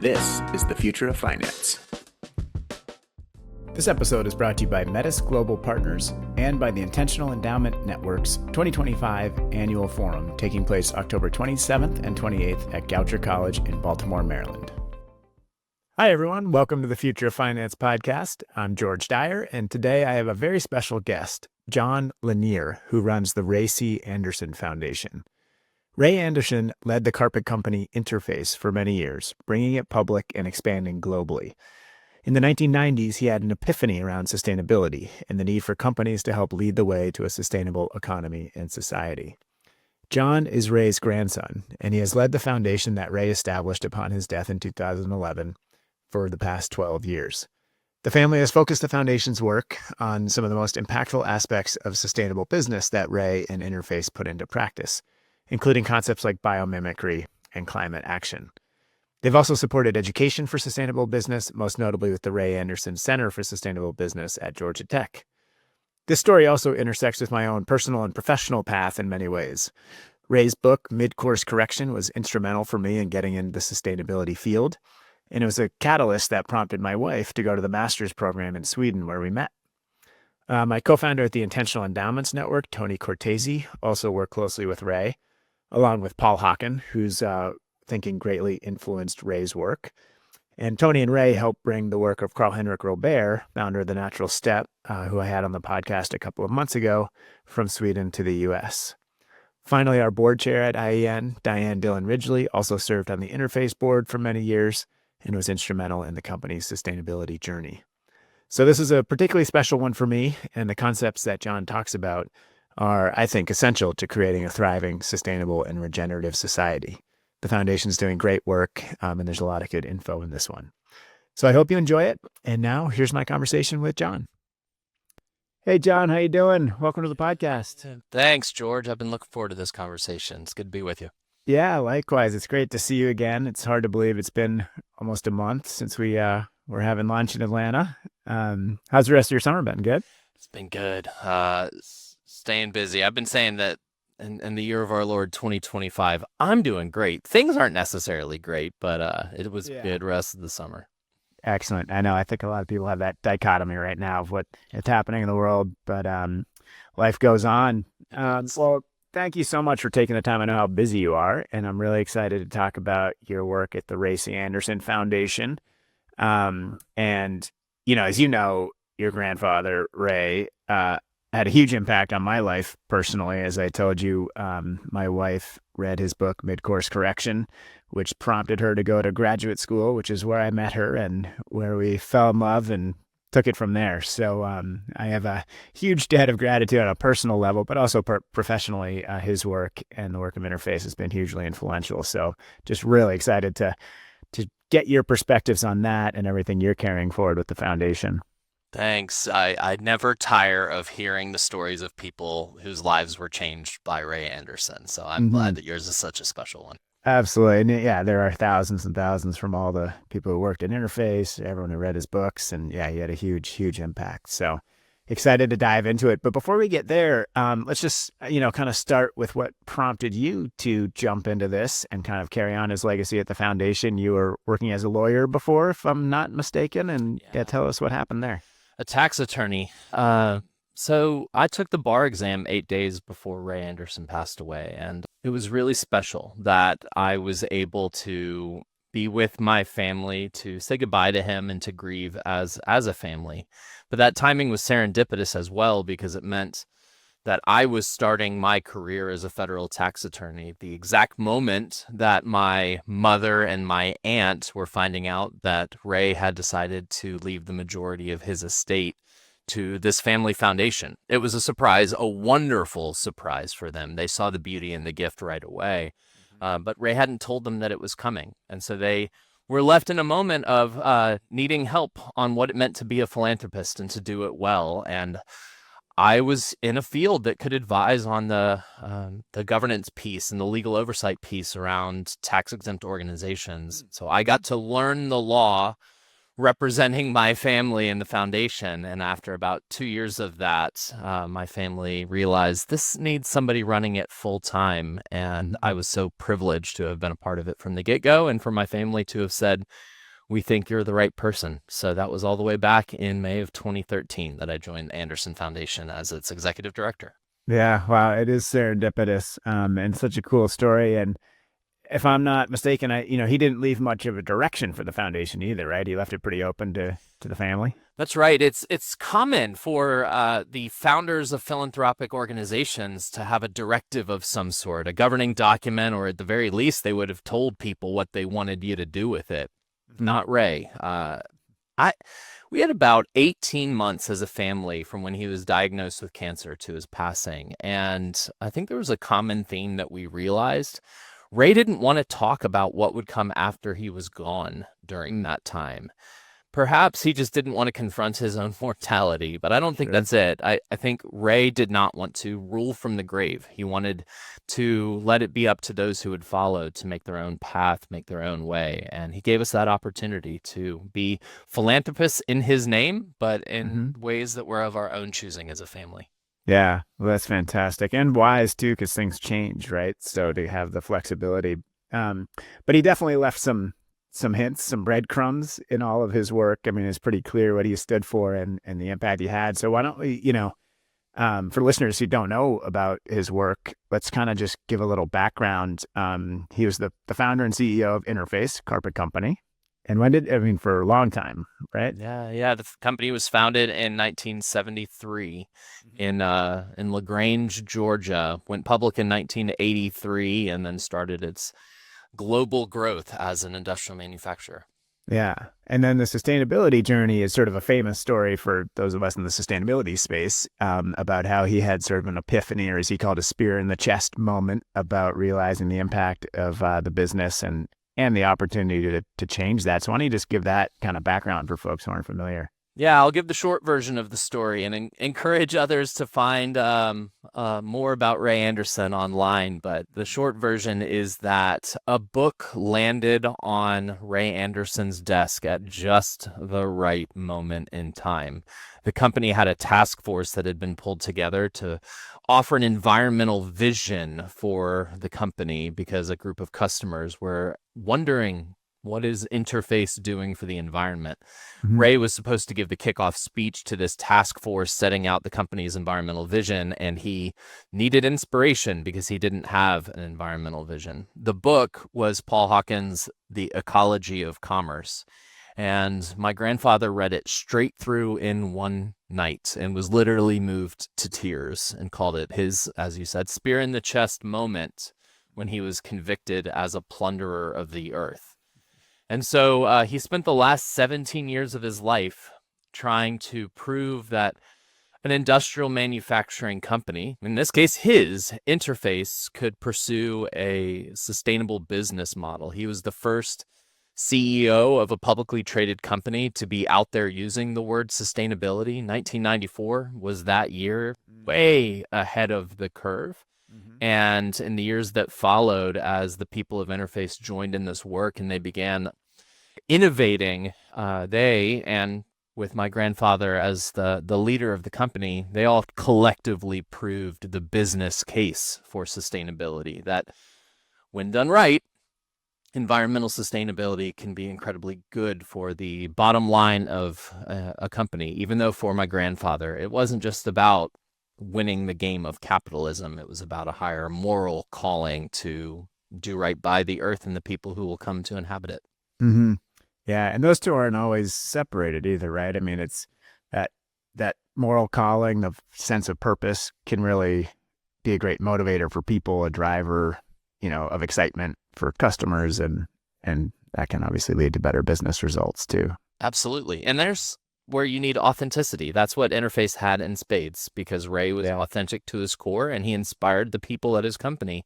This is the Future of Finance. This episode is brought to you by Metis Global Partners and by the Intentional Endowment Network's 2025 Annual Forum, taking place October 27th and 28th at Goucher College in Baltimore, Maryland. Hi, everyone. Welcome to the Future of Finance podcast. I'm George Dyer, and today I have a very special guest, John Lanier, who runs the Ray C. Anderson Foundation. Ray Anderson led the carpet company Interface for many years, bringing it public and expanding globally. In the 1990s, he had an epiphany around sustainability and the need for companies to help lead the way to a sustainable economy and society. John is Ray's grandson, and he has led the foundation that Ray established upon his death in 2011 for the past 12 years. The family has focused the foundation's work on some of the most impactful aspects of sustainable business that Ray and Interface put into practice, including concepts like biomimicry and climate action. They've also supported education for sustainable business, most notably with the Ray Anderson Center for Sustainable Business at Georgia Tech. This story also intersects with my own personal and professional path in many ways. Ray's book, Mid-Course Correction, was instrumental for me in getting into the sustainability field, and it was a catalyst that prompted my wife to go to the master's program in Sweden where we met. My co-founder at the Intentional Endowments Network, Tony Cortese, also worked closely with Ray, along with Paul Hawken, who's thinking greatly influenced Ray's work. And Tony and Ray helped bring the work of Karl-Heinrich Robert, founder of The Natural Step, who I had on the podcast a couple of months ago, from Sweden to the U.S. Finally, our board chair at IEN, Diane Dillon Ridgely, also served on the Interface board for many years and was instrumental in the company's sustainability journey. So this is a particularly special one for me, and the concepts that John talks about are, I think, essential to creating a thriving, sustainable, and regenerative society. The foundation's doing great work, and there's a lot of good info in this one. So I hope you enjoy it. And now here's my conversation with John. Hey, John, how you doing? Welcome to the podcast. Thanks, George. I've been looking forward to this conversation. It's good to be with you. Yeah, likewise. It's great to see you again. It's hard to believe it's been almost a month since we were having lunch in Atlanta. How's the rest of your summer been? Good? It's been good. Staying busy. I've been saying that in the year of our Lord 2025, I'm doing great. Things aren't necessarily great, but it was good rest of the summer. Excellent. I know. I think a lot of people have that dichotomy right now of what is happening in the world, but life goes on. Well, thank you so much for taking the time. I know how busy you are, and I'm really excited to talk about your work at the Ray C. Anderson Foundation. And, as you know, your grandfather, Ray, had a huge impact on my life personally. As I told you, my wife read his book, Mid-Course Correction, which prompted her to go to graduate school, which is where I met her and where we fell in love and took it from there. So I have a huge debt of gratitude on a personal level, but also professionally. His work and the work of Interface has been hugely influential. So just really excited to get your perspectives on that and everything you're carrying forward with the foundation. Thanks. I never tire of hearing the stories of people whose lives were changed by Ray Anderson. So I'm glad that yours is such a special one. Absolutely. And yeah, there are thousands and thousands from all the people who worked at Interface, everyone who read his books. And yeah, he had a huge, huge impact. So excited to dive into it. But before we get there, let's just, kind of start with what prompted you to jump into this and kind of carry on his legacy at the foundation. You were working as a lawyer before, if I'm not mistaken. And tell us what happened there. A tax attorney. So I took the bar exam 8 days before Ray Anderson passed away, and it was really special that I was able to be with my family, to say goodbye to him and to grieve as a family. But that timing was serendipitous as well, because it meant that I was starting my career as a federal tax attorney the exact moment that my mother and my aunt were finding out that Ray had decided to leave the majority of his estate to this family foundation. It was a surprise, a wonderful surprise for them. They saw the beauty in the gift right away, but Ray hadn't told them that it was coming. And so they were left in a moment of needing help on what it meant to be a philanthropist and to do it well. And I was in a field that could advise on the governance piece and the legal oversight piece around tax-exempt organizations. So I got to learn the law representing my family in the foundation. And after about 2 years of that, my family realized this needs somebody running it full time. And I was so privileged to have been a part of it from the get-go, and for my family to have said, we think you're the right person. So that was all the way back in May of 2013 that I joined the Anderson Foundation as its executive director. Yeah, wow, it is serendipitous, and such a cool story. And if I'm not mistaken, he didn't leave much of a direction for the foundation either, right? He left it pretty open to the family. That's right. It's common for the founders of philanthropic organizations to have a directive of some sort, a governing document, or at the very least, they would have told people what they wanted you to do with it. Not Ray. We had about 18 months as a family from when he was diagnosed with cancer to his passing. And I think there was a common theme that we realized. Ray didn't want to talk about what would come after he was gone during that time. Perhaps he just didn't want to confront his own mortality, but I don't think that's it. I think Ray did not want to rule from the grave. He wanted to let it be up to those who would follow to make their own path, make their own way. And he gave us that opportunity to be philanthropists in his name, but in ways that were of our own choosing as a family. Yeah, well, that's fantastic and wise too, because things change, right? So to have the flexibility, but he definitely left some hints, some breadcrumbs in all of his work. I mean, it's pretty clear what he stood for and the impact he had. So why don't we, for listeners who don't know about his work, let's kind of just give a little background. He was the founder and CEO of Interface Carpet Company. And for a long time, right? Yeah. The company was founded in 1973 in LaGrange, Georgia, went public in 1983, and then started its global growth as an industrial manufacturer. Yeah. And then the sustainability journey is sort of a famous story for those of us in the sustainability space, about how he had sort of an epiphany, or as he called a spear in the chest moment, about realizing the impact of the business and the opportunity to change that. So why don't you just give that kind of background for folks who aren't familiar? Yeah, I'll give the short version of the story and encourage others to find more about Ray Anderson online. But the short version is that a book landed on Ray Anderson's desk at just the right moment in time. The company had a task force that had been pulled together to offer an environmental vision for the company because a group of customers were wondering, what is Interface doing for the environment? Ray was supposed to give the kickoff speech to this task force setting out the company's environmental vision, and he needed inspiration because he didn't have an environmental vision. The book was Paul Hawkins' The Ecology of Commerce, and my grandfather read it straight through in one night and was literally moved to tears and called it his, as you said, spear in the chest moment when he was convicted as a plunderer of the earth. And so he spent the last 17 years of his life trying to prove that an industrial manufacturing company, in this case his, Interface, could pursue a sustainable business model. He was the first CEO of a publicly traded company to be out there using the word sustainability. 1994 was that year, way ahead of the curve. And in the years that followed, as the people of Interface joined in this work and they began innovating, they, and with my grandfather as the leader of the company, they all collectively proved the business case for sustainability, that when done right, environmental sustainability can be incredibly good for the bottom line of a company. Even though for my grandfather, it wasn't just about winning the game of capitalism. It was about a higher moral calling to do right by the earth and the people who will come to inhabit it. Yeah, and those two aren't always separated either, right? I mean, it's that moral calling, the sense of purpose can really be a great motivator for people, a driver, of excitement for customers, and that can obviously lead to better business results too. Absolutely. And there's where you need authenticity. That's what Interface had in spades, because Ray was authentic to his core, and he inspired the people at his company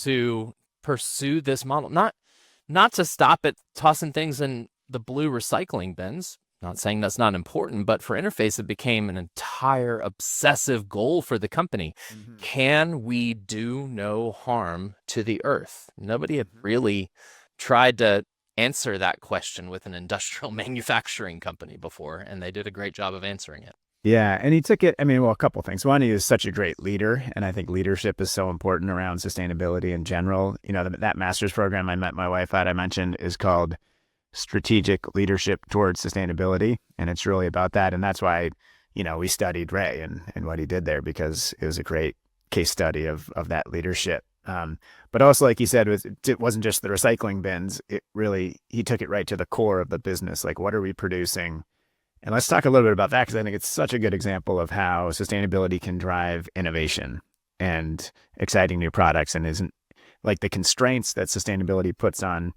to pursue this model. Not to stop at tossing things in the blue recycling bins. Not saying that's not important, but for Interface, it became an entire obsessive goal for the company. Can we do no harm to the earth? Nobody had really tried to answer that question with an industrial manufacturing company before, and they did a great job of answering it. Yeah. And he took it, I mean, well, a couple things. One, he is such a great leader. And I think leadership is so important around sustainability in general. You know, that master's program I met my wife at, I mentioned, is called Strategic Leadership Towards Sustainability. And it's really about that. And that's why, you know, we studied Ray and what he did there, because it was a great case study of that leadership. But also, like you said, it wasn't just the recycling bins. It really, he took it right to the core of the business. Like, what are we producing? And let's talk a little bit about that, because I think it's such a good example of how sustainability can drive innovation and exciting new products, and isn't like the constraints that sustainability puts on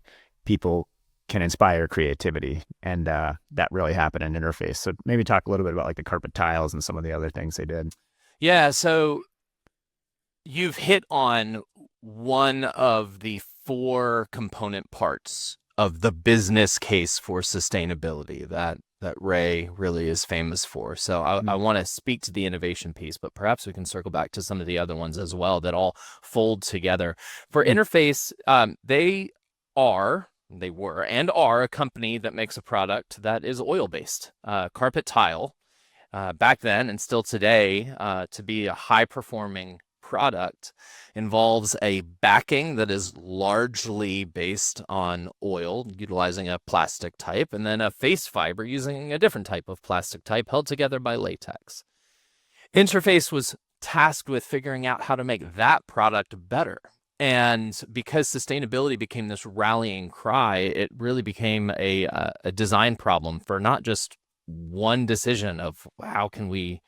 people can inspire creativity. And that really happened in Interface. So maybe talk a little bit about like the carpet tiles and some of the other things they did. Yeah, so you've hit on one of the 4 component parts of the business case for sustainability that Ray really is famous for. So I want to speak to the innovation piece, but perhaps we can circle back to some of the other ones as well that all fold together. For Interface, they were and are a company that makes a product that is oil-based. Carpet tile, back then and still today, to be a high-performing product, involves a backing that is largely based on oil, utilizing a plastic type, and then a face fiber using a different type of plastic type held together by latex. Interface was tasked with figuring out how to make that product better. And because sustainability became this rallying cry, it really became a design problem for not just one decision of how can we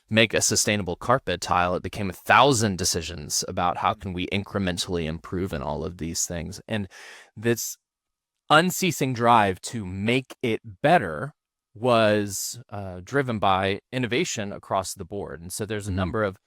make a sustainable carpet tile. It became 1,000 decisions about how can we incrementally improve in all of these things. And this unceasing drive to make it better was driven by innovation across the board. And so there's a number of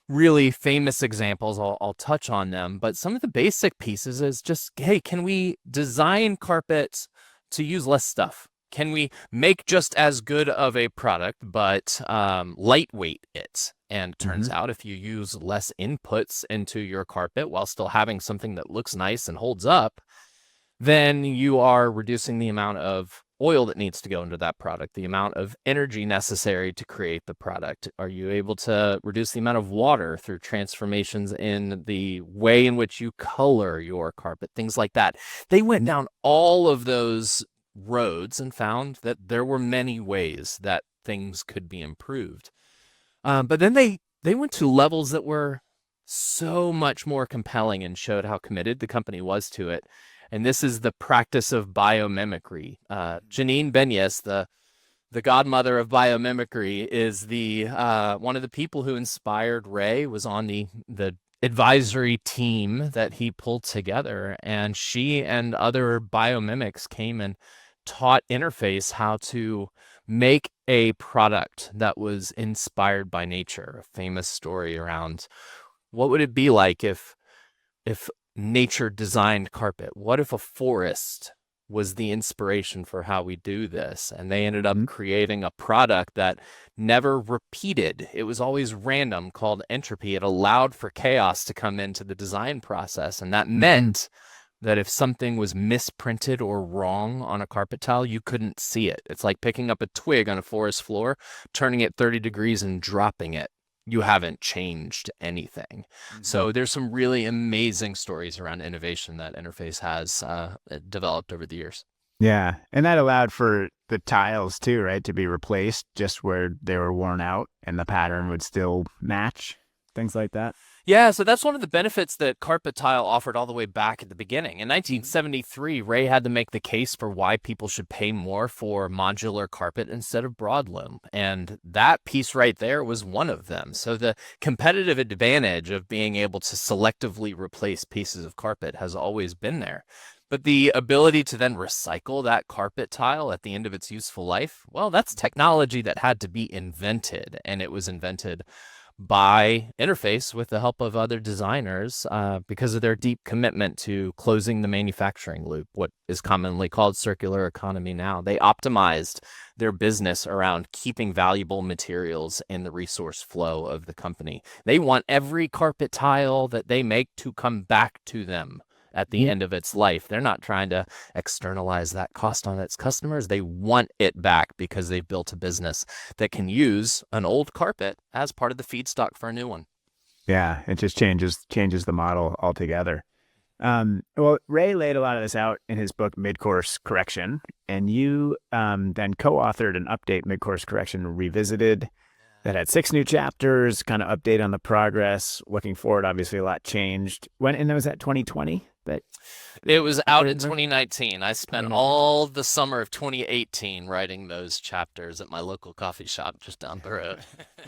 really famous examples. I'll touch on them, but some of the basic pieces is just, hey, can we design carpets to use less stuff? Can we make just as good of a product, but lightweight it? And turns out if you use less inputs into your carpet while still having something that looks nice and holds up, then you are reducing the amount of oil that needs to go into that product, the amount of energy necessary to create the product. Are you able to reduce the amount of water through transformations in the way in which you color your carpet, things like that? They went down all of those roads and found that there were many ways that things could be improved. But then they went to levels that were so much more compelling and showed how committed the company was to it. And this is the practice of biomimicry. Janine Benyus, the godmother of biomimicry, is the one of the people who inspired Ray, was on the advisory team that he pulled together. And she and other biomimics came and taught Interface how to make a product that was inspired by nature. A famous story around what would it be like if nature designed carpet? What if a forest was the inspiration for how we do this? And they ended up creating a product that never repeated. It was always random, called entropy. It allowed for chaos to come into the design process. And that meant that if something was misprinted or wrong on a carpet tile, you couldn't see it. It's like picking up a twig on a forest floor, turning it 30 degrees and dropping it. You haven't changed anything. So there's some really amazing stories around innovation that Interface has developed over the years. Yeah. And that allowed for the tiles too, right, to be replaced just where they were worn out and the pattern would still match, things like that. Yeah, so that's one of the benefits that carpet tile offered all the way back at the beginning. In 1973, Ray had to make the case for why people should pay more for modular carpet instead of broadloom. And that piece right there was one of them. So the competitive advantage of being able to selectively replace pieces of carpet has always been there. But the ability to then recycle that carpet tile at the end of its useful life, well, that's technology that had to be invented. And it was invented by Interface with the help of other designers because of their deep commitment to closing the manufacturing loop, what is commonly called circular economy now. They optimized their business around keeping valuable materials in the resource flow of the company. They want every carpet tile that they make to come back to them at the end of its life. They're not trying to externalize that cost on its customers. They want it back because they've built a business that can use an old carpet as part of the feedstock for a new one. Yeah, it just changes the model altogether. Well, Ray laid a lot of this out in his book, Mid-Course Correction, and you then co-authored an update, Mid-Course Correction Revisited, that had 6 new chapters, kind of update on the progress. Looking forward, obviously a lot changed. And was that 2020? It was out in 2019. I spent all the summer of 2018 writing those chapters at my local coffee shop just down the road.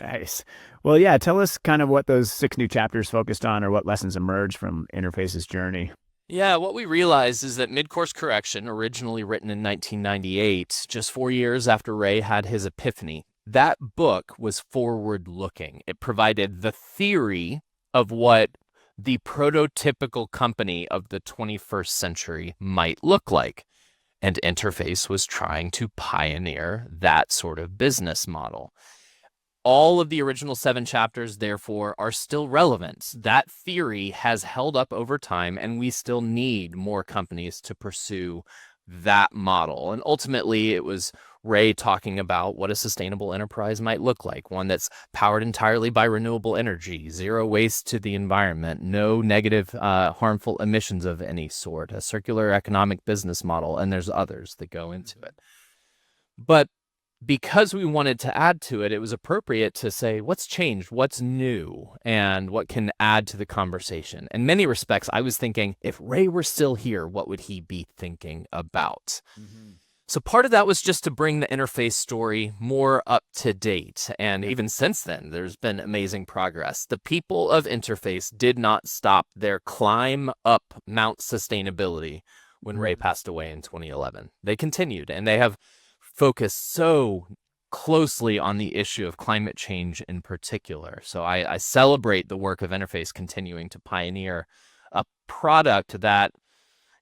Nice. Well, yeah, tell us kind of what those 6 new chapters focused on or what lessons emerged from Interface's journey. Yeah, what we realized is that Mid-Course Correction, originally written in 1998, just 4 years after Ray had his epiphany, that book was forward-looking. It provided the theory of what the prototypical company of the 21st century might look like. And Interface was trying to pioneer that sort of business model. All of the original 7 chapters, therefore, are still relevant. That theory has held up over time, and we still need more companies to pursue that model. And ultimately, it was Ray talking about what a sustainable enterprise might look like, one that's powered entirely by renewable energy, zero waste to the environment, no negative harmful emissions of any sort, a circular economic business model, and there's others that go into it. But because we wanted to add to it, it was appropriate to say, what's changed, what's new, and what can add to the conversation. In many respects, I was thinking, if Ray were still here, what would he be thinking about? So part of that was just to bring the Interface story more up to date. And even since then, there's been amazing progress. The people of Interface did not stop their climb up Mount Sustainability when Ray passed away in 2011. They continued, and they have focused so closely on the issue of climate change in particular. So I celebrate the work of Interface continuing to pioneer a product that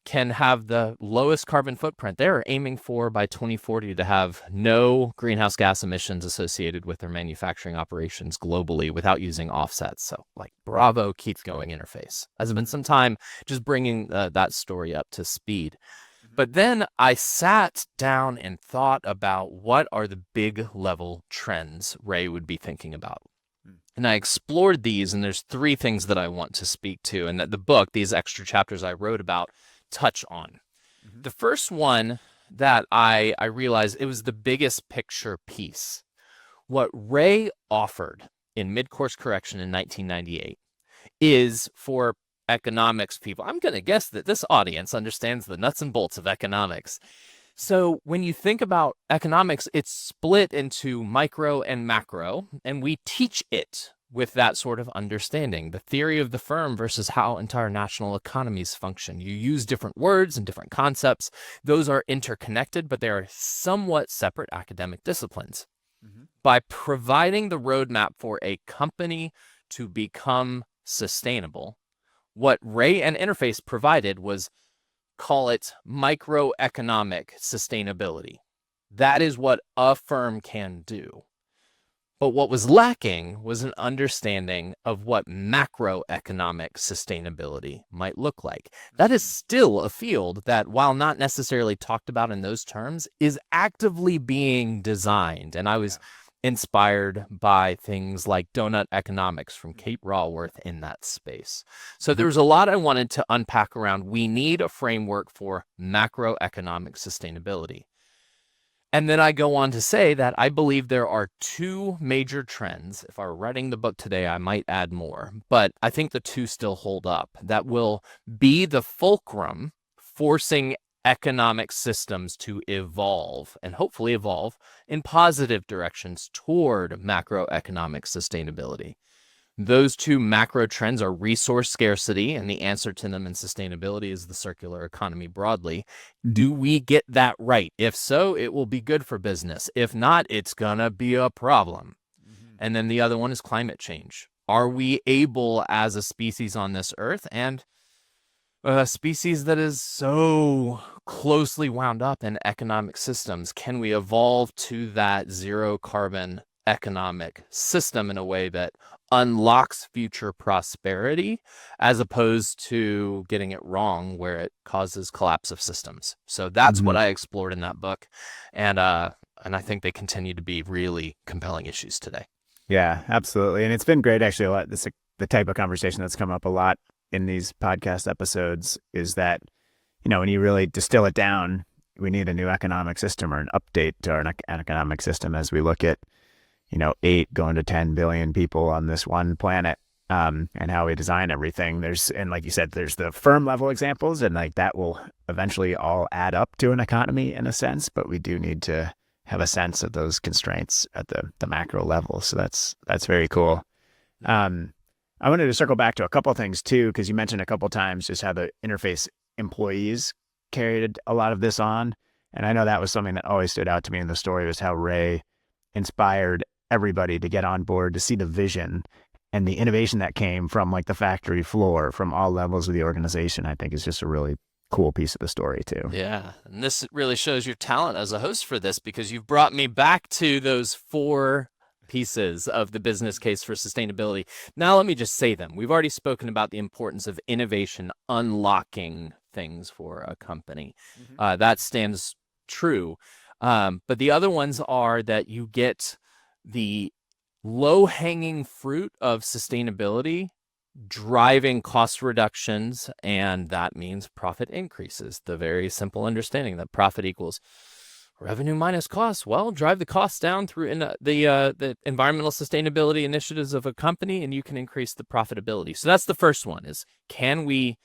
can have the lowest carbon footprint. They're aiming for by 2040 to have no greenhouse gas emissions associated with their manufacturing operations globally without using offsets. So bravo, keep going, Interface. Has been some time just bringing that story up to speed. But then I sat down and thought about what are the big level trends Ray would be thinking about. And I explored these, and there's 3 things that I want to speak to, and that the book, these extra chapters I wrote about, touch on. The first one that I realized it was the biggest picture piece. What Ray offered in Mid-Course Correction in 1998 is for economics people. I'm going to guess that this audience understands the nuts and bolts of economics. So when you think about economics, it's split into micro and macro, and we teach it with that sort of understanding, the theory of the firm versus how entire national economies function. You use different words and different concepts. Those are interconnected, but they are somewhat separate academic disciplines. By providing the roadmap for a company to become sustainable, what Ray and Interface provided was, call it microeconomic sustainability. That is what a firm can do. But what was lacking was an understanding of what macroeconomic sustainability might look like. That is still a field that, while not necessarily talked about in those terms, is actively being designed. And I was inspired by things like donut economics from Kate Raworth in that space. So there was a lot I wanted to unpack around. We need a framework for macroeconomic sustainability. And then I go on to say that I believe there are 2 major trends. If I were writing the book today, I might add more, but I think the 2 still hold up that will be the fulcrum forcing economic systems to evolve and hopefully evolve in positive directions toward macroeconomic sustainability. Those 2 macro trends are resource scarcity, and the answer to them in sustainability is the circular economy broadly. Do we get that right? If so, it will be good for business. If not, it's gonna be a problem. And then the other one is climate change. Are we able as a species on this earth, and a species that is so closely wound up in economic systems, can we evolve to that zero carbon economic system in a way that unlocks future prosperity, as opposed to getting it wrong where it causes collapse of systems. So that's what I explored in that book. And I think they continue to be really compelling issues today. Yeah, absolutely. And it's been great, actually. A lot. The type of conversation that's come up a lot in these podcast episodes is that, when you really distill it down, we need a new economic system or an update to our economic system as we look at, 8 going to 10 billion people on this one planet, and how we design everything. And like you said, there's the firm level examples, and like that will eventually all add up to an economy in a sense, but we do need to have a sense of those constraints at the macro level. So that's very cool. I wanted to circle back to a couple of things too, because you mentioned a couple of times just how the interface employees carried a lot of this on. And I know that was something that always stood out to me in the story, was how Ray inspired everybody to get on board, to see the vision and the innovation that came from like the factory floor, from all levels of the organization. I think is just a really cool piece of the story too. Yeah. And this really shows your talent as a host for this, because you've brought me back to those 4 pieces of the business case for sustainability. Now, let me just say them. We've already spoken about the importance of innovation unlocking things for a company. That stands true. But the other ones are that you get the low-hanging fruit of sustainability driving cost reductions, and that means profit increases. The very simple understanding that profit equals revenue minus costs. Well, drive the costs down through the environmental sustainability initiatives of a company, and you can increase the profitability. So that's the first one, is can we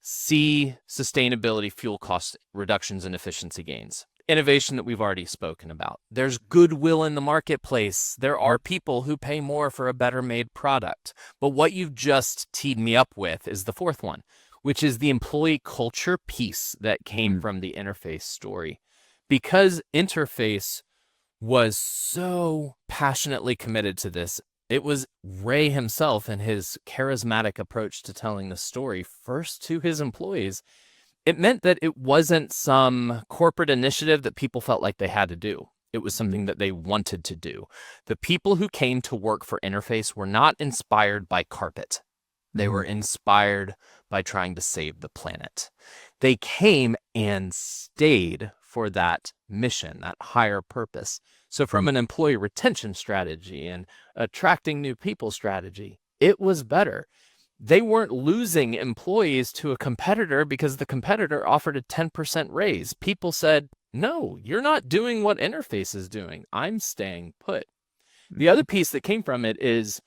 see sustainability fuel cost reductions and efficiency gains? Innovation that we've already spoken about. There's goodwill in the marketplace. There are people who pay more for a better made product. But what you've just teed me up with is the fourth one, which is the employee culture piece that came from the interface story. Because Interface was so passionately committed to this, it was Ray himself and his charismatic approach to telling the story first to his employees. It meant that it wasn't some corporate initiative that people felt like they had to do. It was something that they wanted to do. The people who came to work for Interface were not inspired by carpet. They were inspired by trying to save the planet. They came and stayed for that mission, that higher purpose. So from an employee retention strategy and attracting new people strategy, it was better. They weren't losing employees to a competitor because the competitor offered a 10% raise. People said, no, you're not doing what Interface is doing. I'm staying put. The other piece that came from it is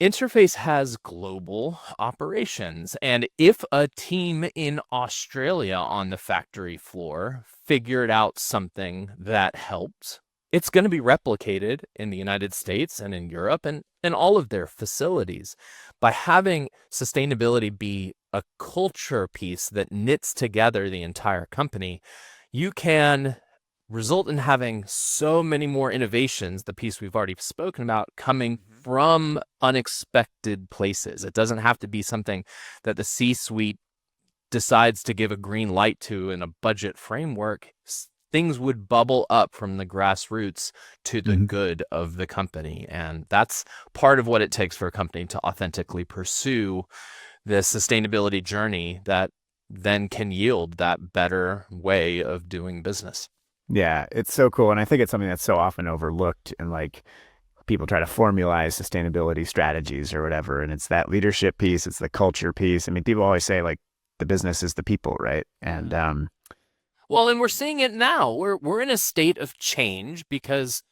Interface has global operations. And if a team in Australia on the factory floor figured out something that helped, it's going to be replicated in the United States and in Europe and in all of their facilities. By having sustainability be a culture piece that knits together the entire company, you can result in having so many more innovations, the piece we've already spoken about, coming from unexpected places. It doesn't have to be something that the C-suite decides to give a green light to in a budget framework. Things would bubble up from the grassroots to the good of the company. And that's part of what it takes for a company to authentically pursue the sustainability journey that then can yield that better way of doing business. Yeah, it's so cool. And I think it's something that's so often overlooked, and like people try to formalize sustainability strategies or whatever. And it's that leadership piece. It's the culture piece. I mean, people always say like the business is the people, right? And, well, and we're seeing it now. We're in a state of change because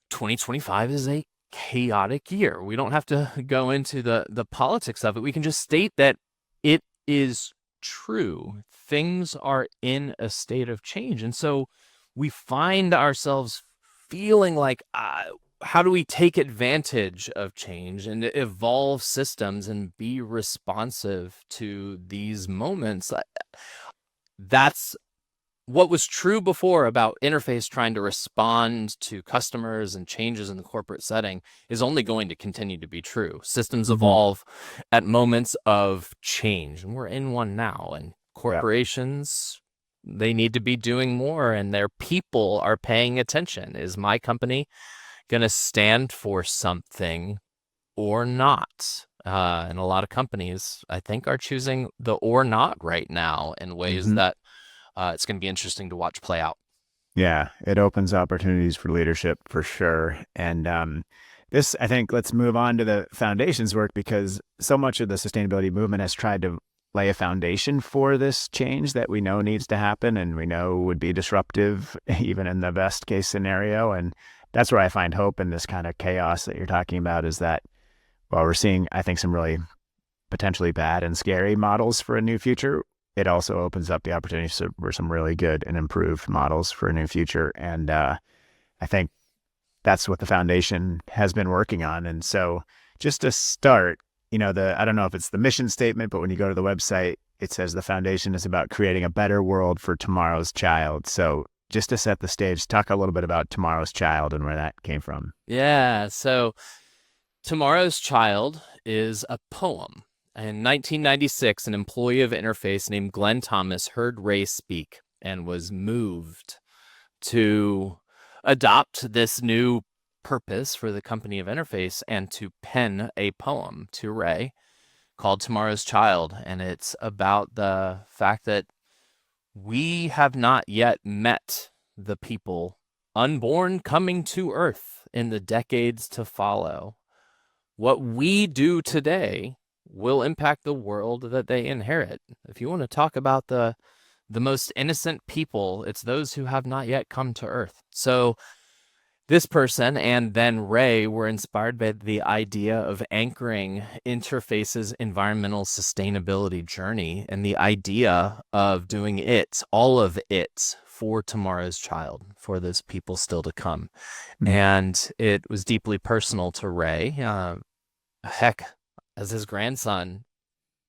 2025 is a chaotic year. We don't have to go into the politics of it. We can just state that it is true. Things are in a state of change. And so we find ourselves feeling like, how do we take advantage of change and evolve systems and be responsive to these moments? That's what was true before about Interface trying to respond to customers and changes in the corporate setting is only going to continue to be true. Systems evolve at moments of change, and we're in one now. And corporations, they need to be doing more and their people are paying attention. Is my company going to stand for something or not? And a lot of companies, I think, are choosing the or not right now in ways that it's going to be interesting to watch play out. Yeah, it opens opportunities for leadership for sure. And I think, let's move on to the foundations work, because so much of the sustainability movement has tried to lay a foundation for this change that we know needs to happen and we know would be disruptive, even in the best case scenario. And that's where I find hope in this kind of chaos that you're talking about, is that while we're seeing, I think, some really potentially bad and scary models for a new future, it also opens up the opportunity for some really good and improved models for a new future. And I think that's what the foundation has been working on. And so just to start, I don't know if it's the mission statement, but when you go to the website, it says the foundation is about creating a better world for tomorrow's child. So just to set the stage, talk a little bit about Tomorrow's Child and where that came from. Yeah, so Tomorrow's Child is a poem. In 1996, an employee of Interface named Glenn Thomas heard Ray speak and was moved to adopt this new purpose for the company of Interface and to pen a poem to Ray called Tomorrow's Child. And it's about the fact that we have not yet met the people unborn coming to Earth in the decades to follow. What we do today will impact the world that they inherit. If you want to talk about the most innocent people, it's those who have not yet come to Earth. So this person and then Ray were inspired by the idea of anchoring Interface's environmental sustainability journey and the idea of doing all of it, for tomorrow's child, for those people still to come. And it was deeply personal to Ray. Heck, as his grandson,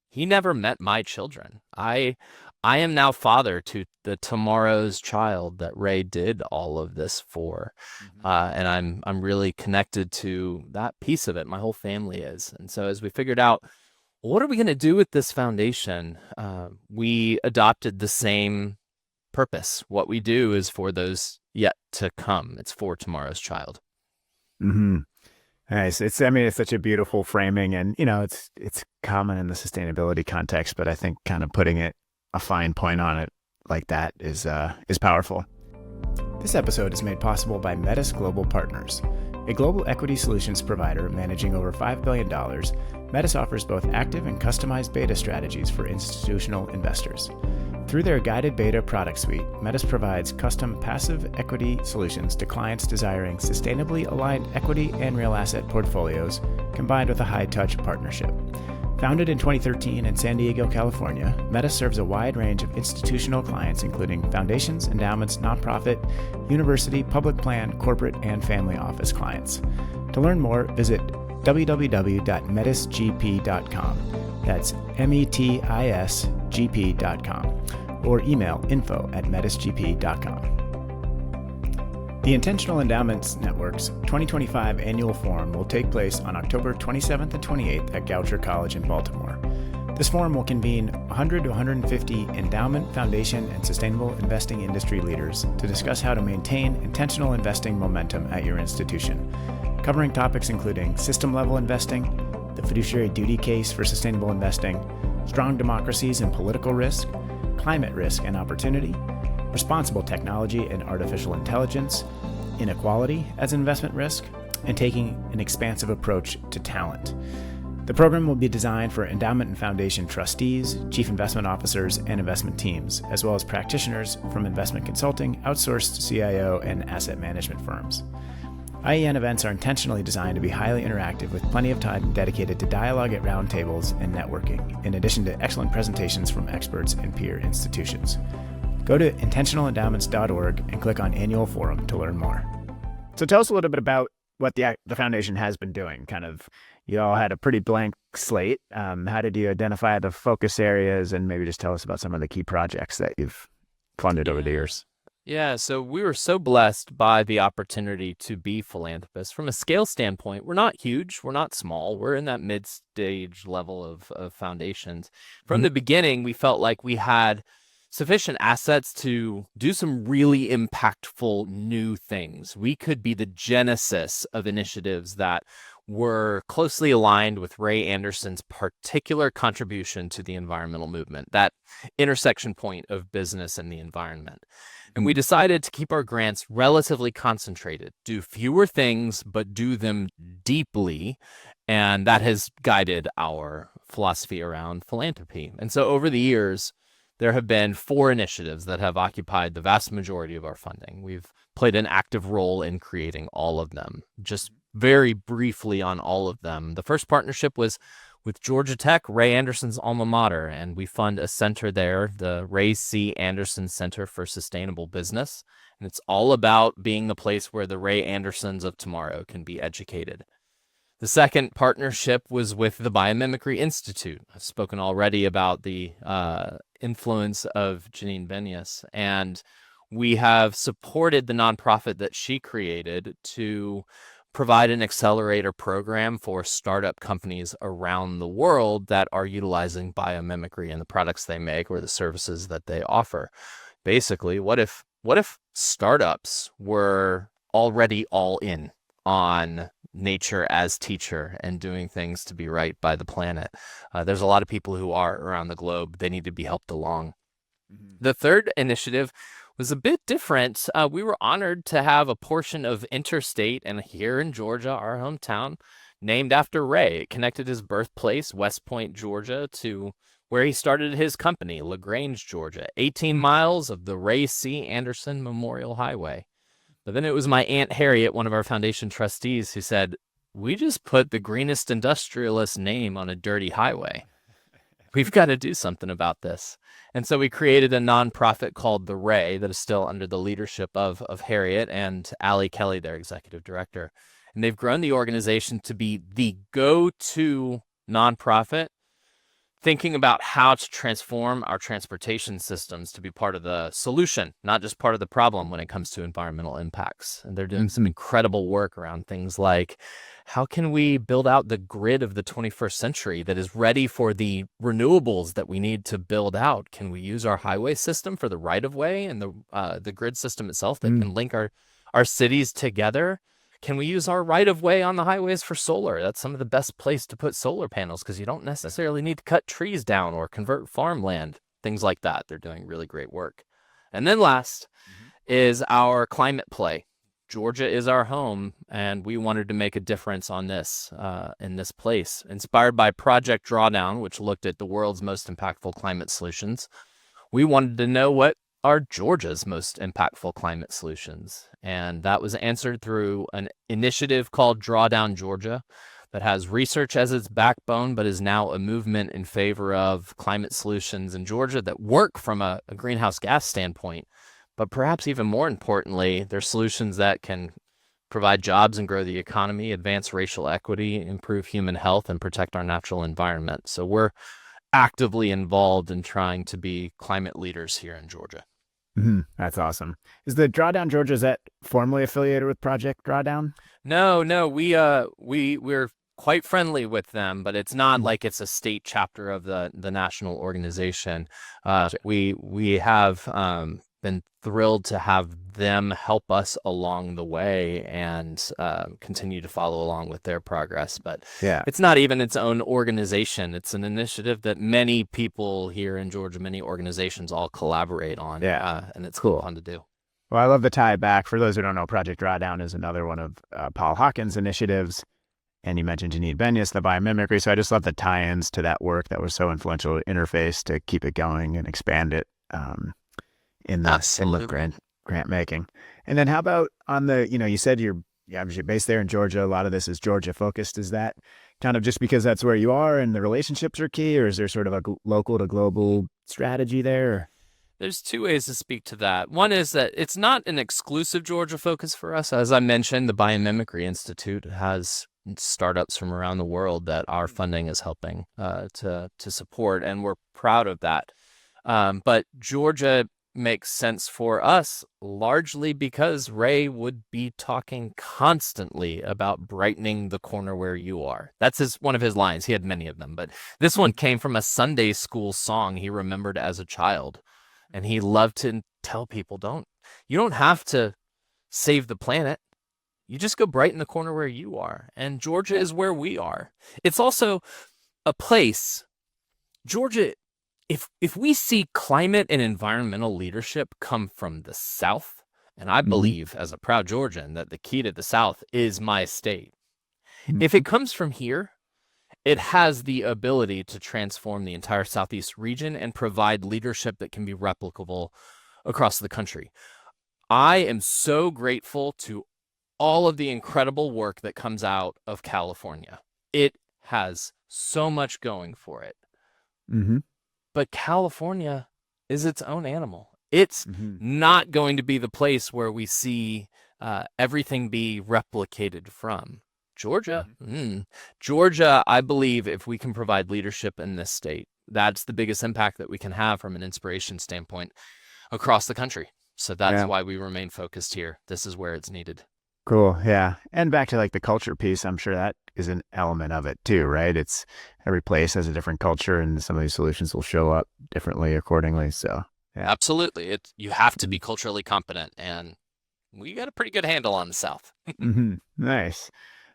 he never met my children. I am now father to the tomorrow's child that Ray did all of this for. And I'm really connected to that piece of it. My whole family is. And so as we figured out, what are we going to do with this foundation? We adopted the same purpose. What we do is for those yet to come. It's for tomorrow's child. Nice. It's such a beautiful framing, and it's common in the sustainability context, but I think kind of putting a fine point on it like that is powerful. This episode is made possible by Metis Global Partners, a global equity solutions provider managing over $5 billion. Metis offers both active and customized beta strategies for institutional investors. Through their guided beta product suite, Metis provides custom passive equity solutions to clients desiring sustainably aligned equity and real asset portfolios combined with a high-touch partnership. Founded in 2013 in San Diego, California, Metis serves a wide range of institutional clients, including foundations, endowments, nonprofit, university, public plan, corporate, and family office clients. To learn more, visit www.metisgp.com. That's metisgp.com, or email info@metisgp.com. The Intentional Endowments Network's 2025 annual forum will take place on October 27th and 28th at Goucher College in Baltimore. This forum will convene 100 to 150 endowment, foundation, and sustainable investing industry leaders to discuss how to maintain intentional investing momentum at your institution, covering topics including system-level investing, the fiduciary duty case for sustainable investing, strong democracies and political risk, climate risk and opportunity, responsible technology and artificial intelligence, inequality as investment risk, and taking an expansive approach to talent. The program will be designed for endowment and foundation trustees, chief investment officers, and investment teams, as well as practitioners from investment consulting, outsourced CIO, and asset management firms. IEN events are intentionally designed to be highly interactive, with plenty of time dedicated to dialogue at roundtables and networking, in addition to excellent presentations from experts and peer institutions. Go to intentionalendowments.org and click on Annual Forum to learn more. So tell us a little bit about what the foundation has been doing. Kind of, you all had a pretty blank slate. How did you identify the focus areas, and maybe just tell us about some of the key projects that you've funded over the years? Yeah, so we were so blessed by the opportunity to be philanthropists. From a scale standpoint, we're not huge, we're not small, we're in that mid-stage level of foundations. From the beginning, we felt like we had sufficient assets to do some really impactful new things. We could be the genesis of initiatives that were closely aligned with Ray Anderson's particular contribution to the environmental movement, that intersection point of business and the environment. And we decided to keep our grants relatively concentrated, do fewer things, but do them deeply. And that has guided our philosophy around philanthropy. And so over the years, there have been 4 initiatives that have occupied the vast majority of our funding. We've played an active role in creating all of them. Just very briefly on all of them. The first partnership was with Georgia Tech, Ray Anderson's alma mater, and we fund a center there, the Ray C. Anderson Center for Sustainable Business. And it's all about being the place where the Ray Andersons of tomorrow can be educated. The second partnership was with the Biomimicry Institute. I've spoken already about the influence of Janine Benyus, and we have supported the nonprofit that she created to provide an accelerator program for startup companies around the world that are utilizing biomimicry in the products they make or the services that they offer. Basically, what if startups were already all in on nature as teacher and doing things to be right by the planet? There's a lot of people who are around the globe. They need to be helped along. The third initiative was a bit different. We were honored to have a portion of interstate and here in Georgia, our hometown, named after Ray. It connected his birthplace, West Point, Georgia, to where he started his company, LaGrange, Georgia, 18 miles of the Ray C. Anderson Memorial Highway. But then it was my Aunt Harriet, one of our foundation trustees, who said, "We just put the greenest industrialist name on a dirty highway. We've got to do something about this." And so we created a nonprofit called The Ray that is still under the leadership of Harriet and Allie Kelly, their executive director. And they've grown the organization to be the go-to nonprofit thinking about how to transform our transportation systems to be part of the solution, not just part of the problem when it comes to environmental impacts. And they're doing some incredible work around things like, how can we build out the grid of the 21st century that is ready for the renewables that we need to build out? Can we use our highway system for the right-of-way and the grid system itself that can link our cities together? Can we use our right-of-way on the highways for solar? That's some of the best place to put solar panels because you don't necessarily need to cut trees down or convert farmland, things like that. They're doing really great work. And then last is our climate play. Georgia is our home, and we wanted to make a difference on this in this place. Inspired by Project Drawdown, which looked at the world's most impactful climate solutions, we wanted to know what are Georgia's most impactful climate solutions. And that was answered through an initiative called Drawdown Georgia that has research as its backbone, but is now a movement in favor of climate solutions in Georgia that work from a greenhouse gas standpoint. But perhaps even more importantly, they're solutions that can provide jobs and grow the economy, advance racial equity, improve human health, and protect our natural environment. So we're actively involved in trying to be climate leaders here in Georgia. That's awesome. Is the Drawdown Georgia, is that formally affiliated with Project Drawdown? No, we're quite friendly with them, but it's not like it's a state chapter of the national organization. We have been thrilled to have them help us along the way and continue to follow along with their progress. But it's not even its own organization. It's an initiative that many people here in Georgia, many organizations all collaborate on. And it's cool, fun to do. Well, I love the tie back. For those who don't know, Project Drawdown is another one of Paul Hawkins' initiatives. And you mentioned Janine Benyus, the biomimicry. So I just love the tie-ins to that work that was so influential interface to keep it going and expand it. In the grant making. And then how about on the, you said you're obviously based there in Georgia. A lot of this is Georgia focused. Is that kind of just because that's where you are and the relationships are key, or is there sort of a local to global strategy there? There's 2 ways to speak to that. One is that it's not an exclusive Georgia focus for us. As I mentioned, the Biomimicry Institute has startups from around the world that our funding is helping to support, and we're proud of that. But Georgia makes sense for us largely because Ray would be talking constantly about brightening the corner where you are. That's one of his lines. He had many of them, but this one came from a Sunday school song he remembered as a child. And he loved to tell people, you don't have to save the planet. You just go brighten the corner where you are. And Georgia is where we are. It's also a place, Georgia, if we see climate and environmental leadership come from the South, and I believe as a proud Georgian that the key to the South is my state. If it comes from here, it has the ability to transform the entire Southeast region and provide leadership that can be replicable across the country. I am so grateful to all of the incredible work that comes out of California. It has so much going for it. But California is its own animal. It's not going to be the place where we see everything be replicated from. Georgia, Georgia, I believe if we can provide leadership in this state, that's the biggest impact that we can have from an inspiration standpoint across the country. So that's why we remain focused here. This is where it's needed. Cool. Yeah. And back to like the culture piece, I'm sure that is an element of it too, right? It's every place has a different culture and some of these solutions will show up differently accordingly. So yeah. Absolutely. You have to be culturally competent, and we got a pretty good handle on the South. Nice.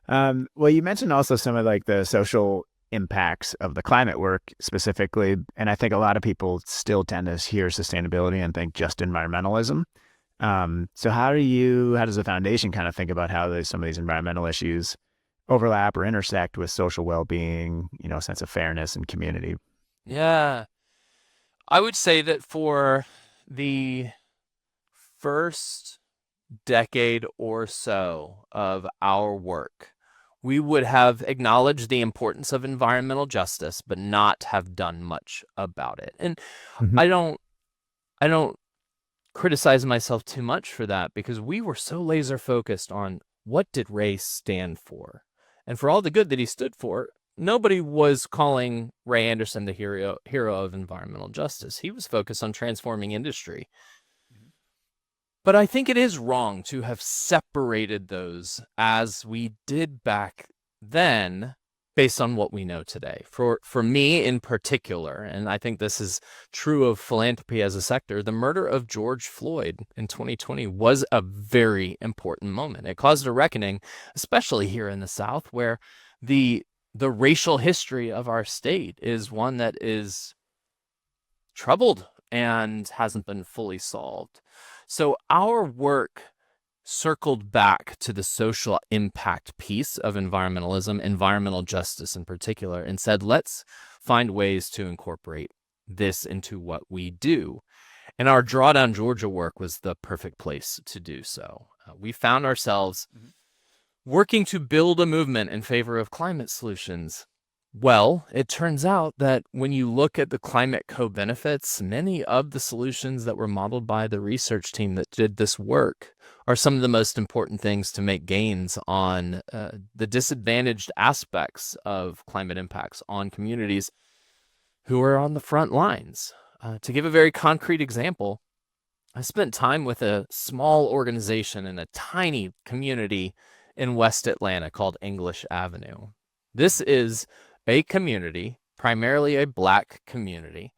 Well, you mentioned also some of like the social impacts of the climate work specifically. And I think a lot of people still tend to hear sustainability and think just environmentalism. So how does the foundation kind of think about how some of these environmental issues overlap or intersect with social well-being, a sense of fairness and community? Yeah. I would say that for the first decade or so of our work, we would have acknowledged the importance of environmental justice, but not have done much about it. And I don't criticize myself too much for that, because we were so laser focused on what did Ray stand for. And for all the good that he stood for, nobody was calling Ray Anderson the hero of environmental justice. He was focused on transforming industry. But I think it is wrong to have separated those as we did back then based on what we know today. For me in particular, and I think this is true of philanthropy as a sector, the murder of George Floyd in 2020 was a very important moment. It caused a reckoning, especially here in the South, where the racial history of our state is one that is troubled and hasn't been fully solved. So our work circled back to the social impact piece of environmentalism, environmental justice in particular, and said, let's find ways to incorporate this into what we do. And our Drawdown Georgia work was the perfect place to do so. We found ourselves working to build a movement in favor of climate solutions. Well, it turns out that when you look at the climate co-benefits, many of the solutions that were modeled by the research team that did this work are some of the most important things to make gains on the disadvantaged aspects of climate impacts on communities who are on the front lines. To give a very concrete example, I spent time with a small organization in a tiny community in West Atlanta called English Avenue. This is a community, primarily a Black community,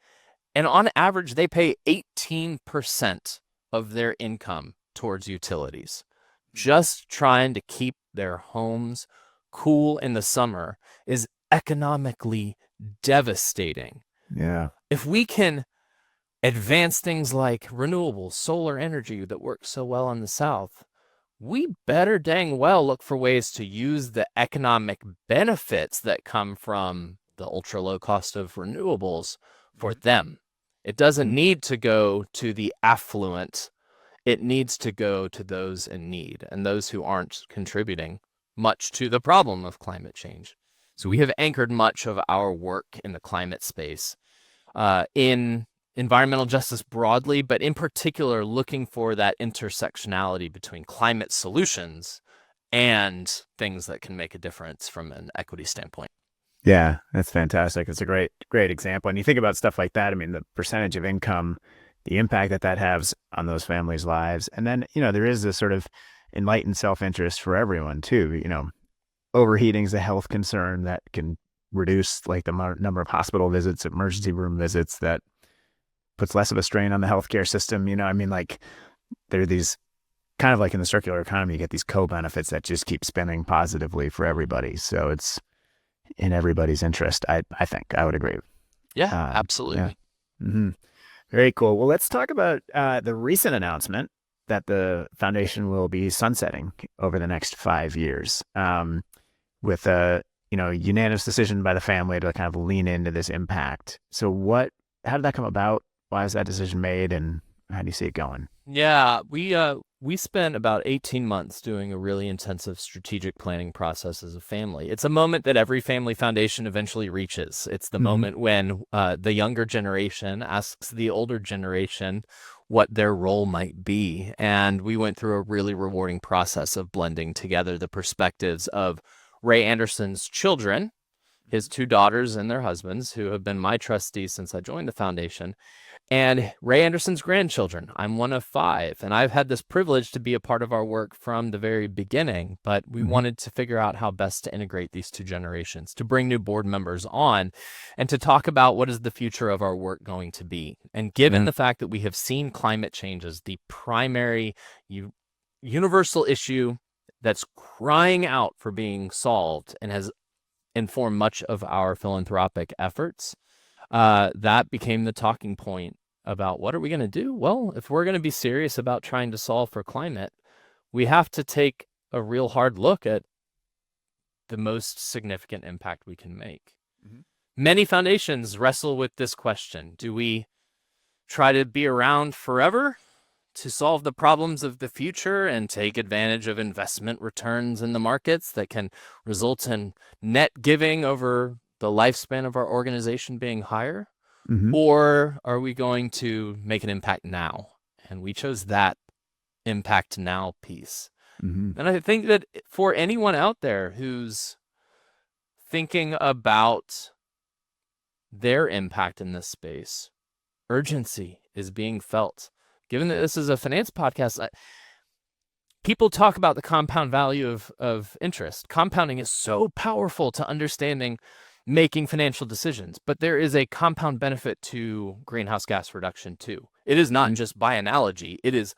and on average, they pay 18% of their income towards utilities. Just trying to keep their homes cool in the summer is economically devastating. Yeah. If we can advance things like renewable solar energy that works so well in the South, we better dang well look for ways to use the economic benefits that come from the ultra low cost of renewables for them. It doesn't need to go to the affluent. It needs to go to those in need and those who aren't contributing much to the problem of climate change. So we have anchored much of our work in the climate space in environmental justice broadly, but in particular looking for that intersectionality between climate solutions and things that can make a difference from an equity standpoint. Yeah, that's fantastic. It's a great example. And you think about stuff like that, I mean, the percentage of income, the impact that has on those families' lives. And then, there is this sort of enlightened self-interest for everyone too. Overheating is a health concern that can reduce like the number of hospital visits, emergency room visits that puts less of a strain on the healthcare system. You know, I mean, like there are these kind of like in the circular economy, you get these co-benefits that just keep spinning positively for everybody. So it's in everybody's interest. I think I would agree. Yeah, Yeah. absolutely. Mm-hmm. Very cool. Well, let's talk about the recent announcement that the foundation will be sunsetting over the next 5 years, with a unanimous decision by the family to kind of lean into this impact. So how did that come about? Why was that decision made, and how do you see it going? Yeah, we spent about 18 months doing a really intensive strategic planning process as a family. It's a moment that every family foundation eventually reaches. It's the moment when the younger generation asks the older generation what their role might be. And we went through a really rewarding process of blending together the perspectives of Ray Anderson's children, his 2 daughters and their husbands, who have been my trustees since I joined the foundation, and Ray Anderson's grandchildren. I'm one of 5, and I've had this privilege to be a part of our work from the very beginning, but we wanted to figure out how best to integrate these 2 generations, to bring new board members on, and to talk about what is the future of our work going to be. And given the fact that we have seen climate change as the primary universal issue that's crying out for being solved and has informed much of our philanthropic efforts, that became the talking point about what are we going to do? Well, if we're going to be serious about trying to solve for climate, we have to take a real hard look at the most significant impact we can make. Many foundations wrestle with this question. Do we try to be around forever to solve the problems of the future and take advantage of investment returns in the markets that can result in net giving over the lifespan of our organization being higher? Or are we going to make an impact now? And we chose that impact now piece. And I think that for anyone out there who's thinking about their impact in this space, urgency is being felt. Given that this is a finance podcast, people talk about the compound value of interest. Compounding is so powerful to understanding making financial decisions, but there is a compound benefit to greenhouse gas reduction too. It is not just by analogy, it is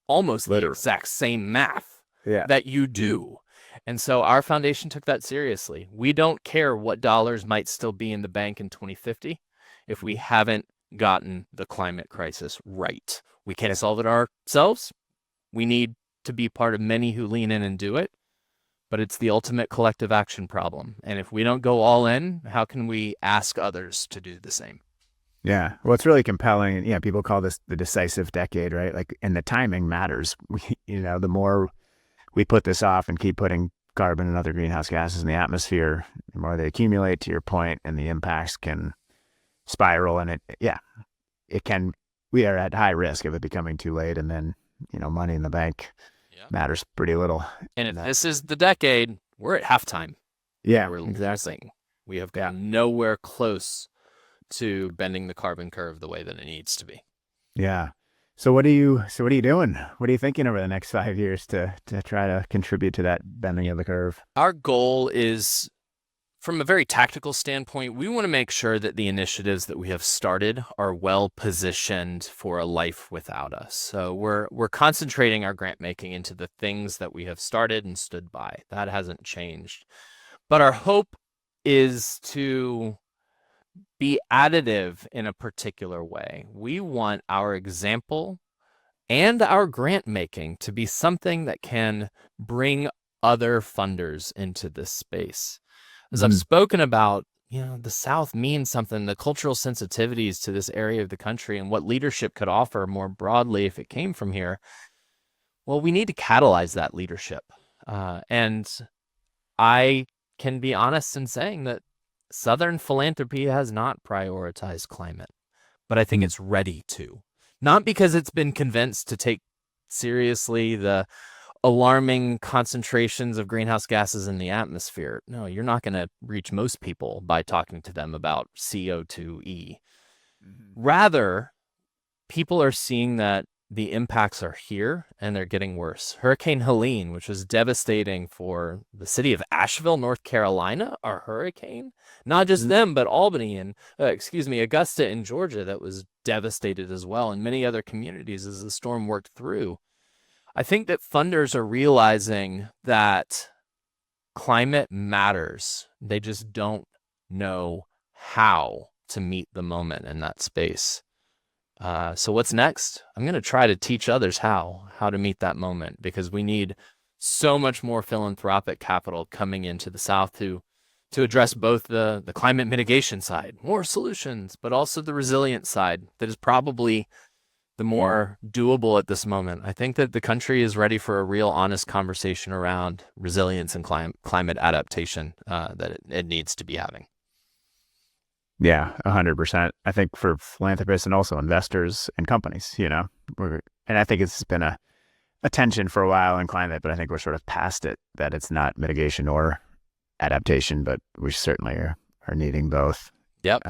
almost the exact same math that you do. And so our foundation took that seriously. We don't care what dollars might still be in the bank in 2050 if we haven't gotten the climate crisis right. We can't solve it ourselves. We need to be part of many who lean in and do it. But it's the ultimate collective action problem. And if we don't go all in, how can we ask others to do the same? Yeah. Well, it's really compelling. Yeah. People call this the decisive decade, right? Like, and the timing matters. The more we put this off and keep putting carbon and other greenhouse gases in the atmosphere, the more they accumulate, to your point, and the impacts can spiral. And we are at high risk of it becoming too late. And then, money in the bank matters pretty little. And if this is the decade, we're at halftime. Yeah, we're losing. We have gotten nowhere close to bending the carbon curve the way that it needs to be. Yeah. So what are you doing? What are you thinking over the next 5 years to try to contribute to that bending of the curve? Our goal is, from a very tactical standpoint, we want to make sure that the initiatives that we have started are well positioned for a life without us. So we're concentrating our grant making into the things that we have started and stood by. That hasn't changed. But our hope is to be additive in a particular way. We want our example and our grant making to be something that can bring other funders into this space. As I've spoken about, the South means something, the cultural sensitivities to this area of the country and what leadership could offer more broadly if it came from here. Well, we need to catalyze that leadership. And I can be honest in saying that Southern philanthropy has not prioritized climate, but I think it's ready to. Not because it's been convinced to take seriously the alarming concentrations of greenhouse gases in the atmosphere. No, you're not going to reach most people by talking to them about CO2e. Rather, people are seeing that the impacts are here and they're getting worse. Hurricane Helene, which was devastating for the city of Asheville, North Carolina, a hurricane, not just them, but Albany and, Augusta in Georgia, that was devastated as well, and many other communities as the storm worked through. I think that funders are realizing that climate matters. They just don't know how to meet the moment in that space. So what's next? I'm going to try to teach others how to meet that moment, because we need so much more philanthropic capital coming into the South to address both the climate mitigation side, more solutions, but also the resilient side that is probably the more doable at this moment. I think that the country is ready for a real honest conversation around resilience and climate adaptation that it needs to be having. Yeah, 100%. I think for philanthropists and also investors and companies, and I think it's been a tension for a while in climate, but I think we're sort of past it, that it's not mitigation or adaptation, but we certainly are needing both. Yep.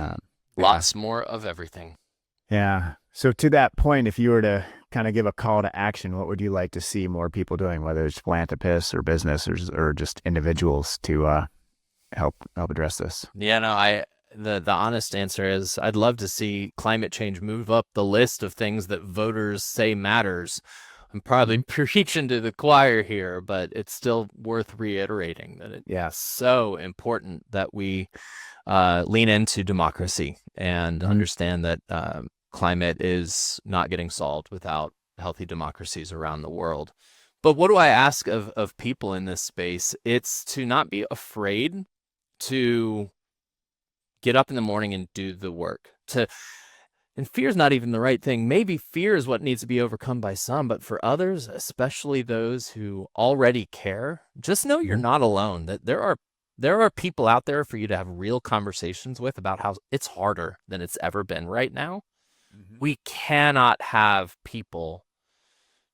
Lots more of everything. Yeah. So to that point, if you were to kind of give a call to action, what would you like to see more people doing, whether it's philanthropists or businesses or just individuals to help address this? Yeah, no, the honest answer is I'd love to see climate change move up the list of things that voters say matters. I'm probably preaching to the choir here, but it's still worth reiterating that it's so important that we lean into democracy and understand that climate is not getting solved without healthy democracies around the world. But what do I ask of people in this space? It's to not be afraid to get up in the morning and do the work. And fear is not even the right thing. Maybe fear is what needs to be overcome by some, but for others, especially those who already care, just know you're not alone, that there are people out there for you to have real conversations with about how it's harder than it's ever been right now. We cannot have people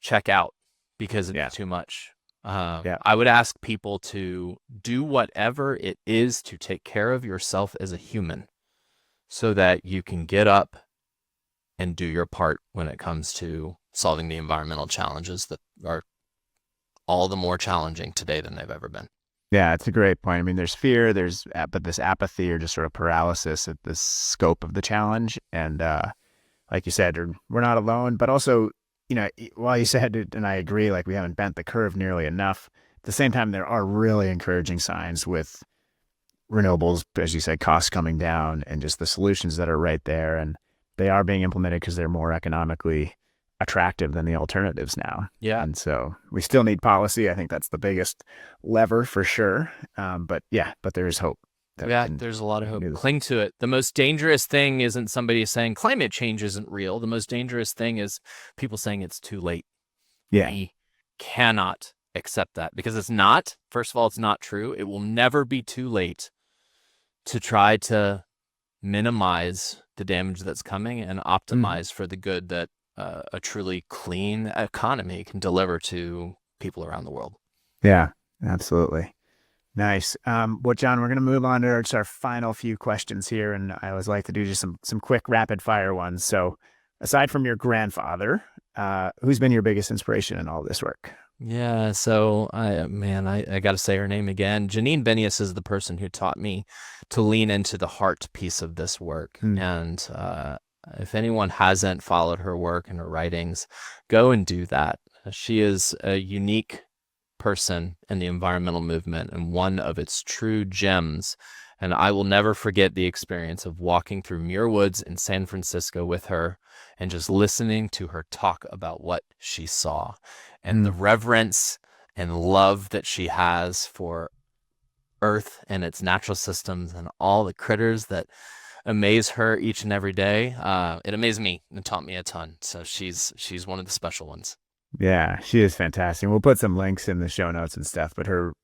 check out because it's too much. I would ask people to do whatever it is to take care of yourself as a human so that you can get up and do your part when it comes to solving the environmental challenges that are all the more challenging today than they've ever been. Yeah, it's a great point. I mean, there's fear, but this apathy or just sort of paralysis at the scope of the challenge. And like you said, we're not alone, but also, while you said it, and I agree, like we haven't bent the curve nearly enough, at the same time, there are really encouraging signs with renewables, as you said, costs coming down and just the solutions that are right there. And they are being implemented because they're more economically attractive than the alternatives now. Yeah. And so we still need policy. I think that's the biggest lever for sure. But there is hope. There's a lot of hope. Cling to it. The most dangerous thing isn't somebody saying climate change isn't real. The most dangerous thing is people saying it's too late. Yeah. We cannot accept that because it's not. First of all, it's not true. It will never be too late to try to minimize the damage that's coming and optimize for the good that a truly clean economy can deliver to people around the world. Yeah, absolutely. Nice. Well, John, we're going to move on to our final few questions here. And I always like to do just some quick rapid fire ones. So aside from your grandfather, who's been your biggest inspiration in all this work? Yeah. So I got to say her name again. Janine Benius is the person who taught me to lean into the heart piece of this work. And if anyone hasn't followed her work and her writings, go and do that. She is a unique person in the environmental movement and one of its true gems. And I will never forget the experience of walking through Muir Woods in San Francisco with her and just listening to her talk about what she saw and the reverence and love that she has for Earth and its natural systems and all the critters that amaze her each and every day. It amazed me and taught me a ton. So she's one of the special ones. Yeah, she is fantastic. We'll put some links in the show notes and stuff, but her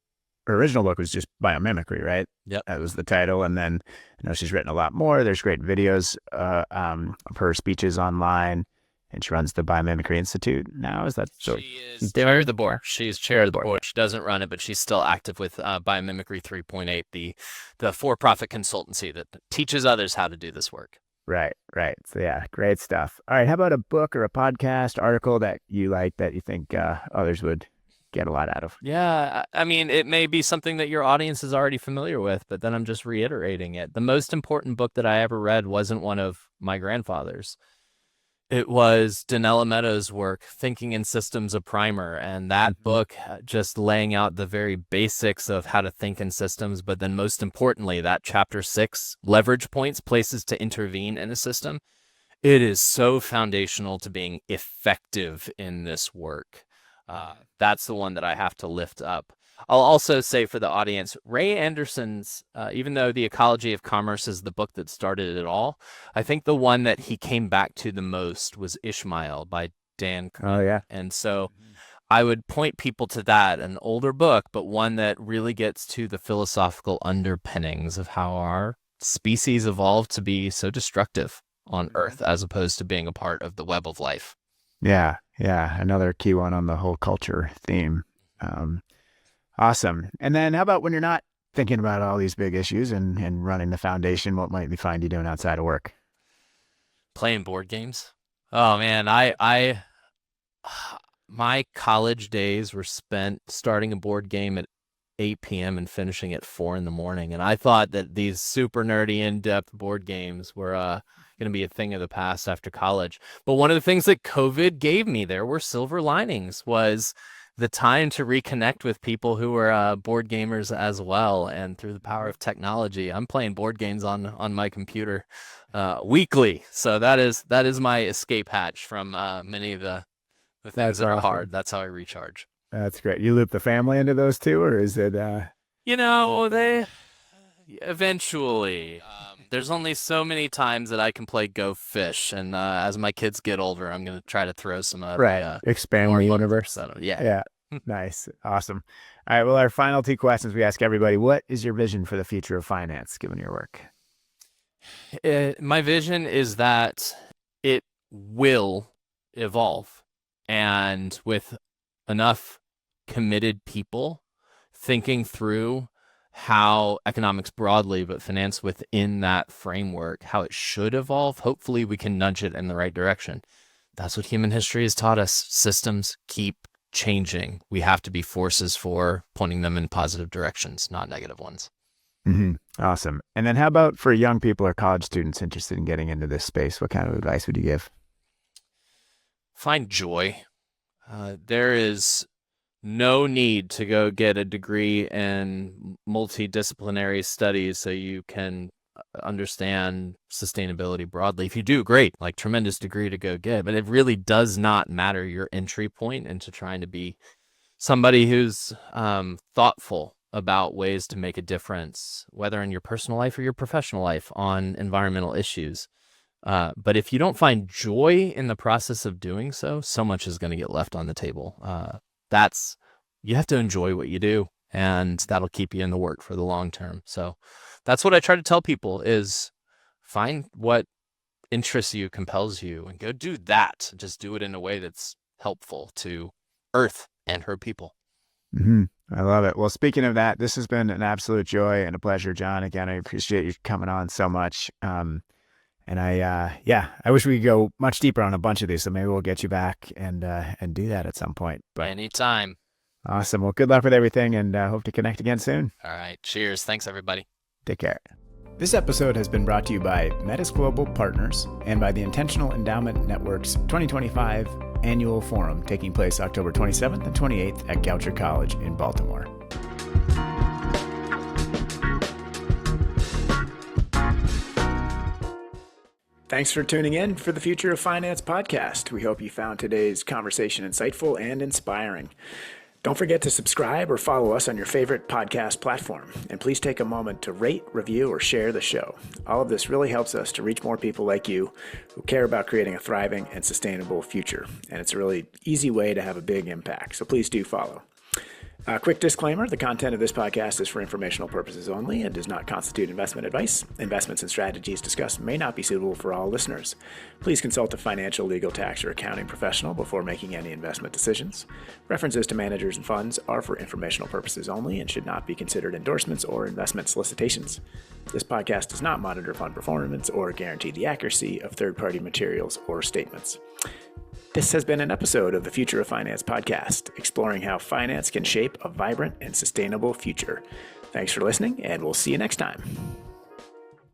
original book was just biomimicry, right? Yep. That was the title. And then I know she's written a lot more. There's great videos of her speeches online, and she runs the Biomimicry Institute now. Is that so? She is chair of the board. She's chair of the board. She doesn't run it, but she's still active with Biomimicry 3.8, the for-profit consultancy that teaches others how to do this work. Right. So yeah, great stuff. All right. How about a book or a podcast article that you like that you think others would get a lot out of? Yeah. I mean, it may be something that your audience is already familiar with, but then I'm just reiterating it. The most important book that I ever read wasn't one of my grandfather's. It was Donella Meadows' work, Thinking in Systems, a Primer, and that book just laying out the very basics of how to think in systems, but then most importantly, that chapter 6, leverage points, places to intervene in a system. It is so foundational to being effective in this work. That's the one that I have to lift up. I'll also say for the audience, Ray Anderson's, even though The Ecology of Commerce is the book that started it all, I think the one that he came back to the most was Ishmael by Dan Crane. Oh, yeah. And so I would point people to that, an older book, but one that really gets to the philosophical underpinnings of how our species evolved to be so destructive on Earth as opposed to being a part of the web of life. Yeah. Another key one on the whole culture theme. Awesome. And then how about when you're not thinking about all these big issues and running the foundation, what might we find you doing outside of work? Playing board games. Oh man, my college days were spent starting a board game at 8 p.m. and finishing at 4 in the morning. And I thought that these super nerdy, in-depth board games were going to be a thing of the past after college. But one of the things that COVID gave me, there were silver linings, was the time to reconnect with people who were board gamers as well. And through the power of technology, I'm playing board games on my computer weekly. So that is my escape hatch from many of the things that are hard. That's how I recharge. That's great. You loop the family into those two, or is it? They eventually. There's only so many times that I can play Go Fish, and as my kids get older, I'm going to try to throw some expand the universe. Yeah. Nice, awesome. All right. Well, our final 2 questions we ask everybody: what is your vision for the future of finance, given your work? My vision is that it will evolve, and with enough committed people thinking through how economics broadly, but finance within that framework, how it should evolve, hopefully we can nudge it in the right direction. That's what human history has taught us. Systems keep changing. We have to be forces for pointing them in positive directions, not negative ones. Awesome. And then how about for young people or college students interested in getting into this space? What kind of advice would you give? Find joy. There is no need to go get a degree in multidisciplinary studies so you can understand sustainability broadly. If you do, great, like tremendous degree to go get, but it really does not matter your entry point into trying to be somebody who's thoughtful about ways to make a difference, whether in your personal life or your professional life on environmental issues. But if you don't find joy in the process of doing so, so much is going to get left on the table. You have to enjoy what you do, and that'll keep you in the work for the long term. So that's what I try to tell people is find what interests you, compels you, and go do that. Just do it in a way that's helpful to Earth and her people. I love it. Well, speaking of that, this has been an absolute joy and a pleasure, John. Again, I appreciate you coming on so much. And I wish we could go much deeper on a bunch of these. So maybe we'll get you back and do that at some point. But anytime. Awesome. Well, good luck with everything, and hope to connect again soon. All right. Cheers. Thanks, everybody. Take care. This episode has been brought to you by Metis Global Partners and by the Intentional Endowment Network's 2025 Annual Forum, taking place October 27th and 28th at Goucher College in Baltimore. Thanks for tuning in for the Future of Finance podcast. We hope you found today's conversation insightful and inspiring. Don't forget to subscribe or follow us on your favorite podcast platform. And please take a moment to rate, review, or share the show. All of this really helps us to reach more people like you who care about creating a thriving and sustainable future. And it's a really easy way to have a big impact. So please do follow. A quick disclaimer, the content of this podcast is for informational purposes only and does not constitute investment advice. Investments and strategies discussed may not be suitable for all listeners. Please consult a financial, legal, tax, or accounting professional before making any investment decisions. References to managers and funds are for informational purposes only and should not be considered endorsements or investment solicitations. This podcast does not monitor fund performance or guarantee the accuracy of third-party materials or statements. This has been an episode of the Future of Finance podcast, exploring how finance can shape a vibrant and sustainable future. Thanks for listening, and we'll see you next time.